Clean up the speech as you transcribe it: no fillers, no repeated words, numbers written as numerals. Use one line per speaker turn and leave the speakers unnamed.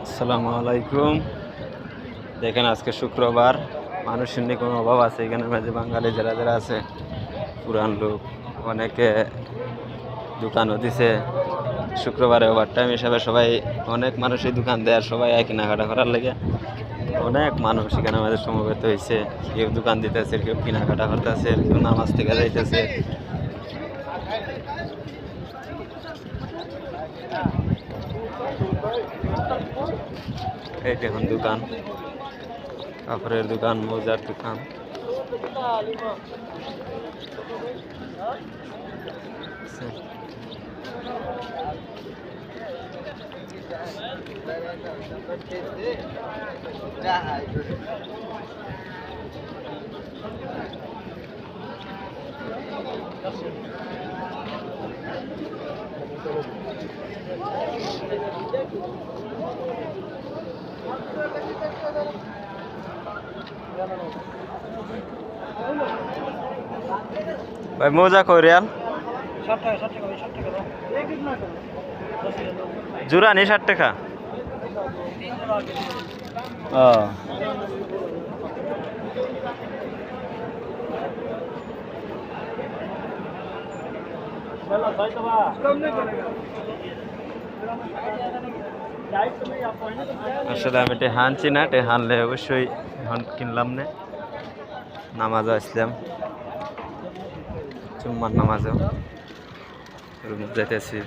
আসসালামু আলাইকুম। দেখেন আজকে শুক্রবার, মানুষের নিয়ে কোনো অভাব আছে এখানে মাঝে বাঙালি যারা যারা আছে পুরান লোক অনেকে দোকানও দিছে। শুক্রবারে ওভার টাইম হিসাবে সবাই অনেক মানুষই দোকান দেয় আর সবাই কেনাকাটা করার লেগে অনেক মানুষ এখানে আমাদের সমবেত হয়েছে। কেউ দোকান দিতেছে, কেউ কেনাকাটা করতেছে, কেউ নামাজ থেকে যাইতেছে। এই দেখুন দোকান, কাপড়ের দোকান, মোজার দোকান। ভাই মোজা কই রিয়াল? জোড়া নেই 60 টাকা। ও আসলে আমি হানছি না, হানলে অবশ্যই কিনলাম না। নামাজও আসলাম, জুম্মার নামাজও রুম যেতেছি।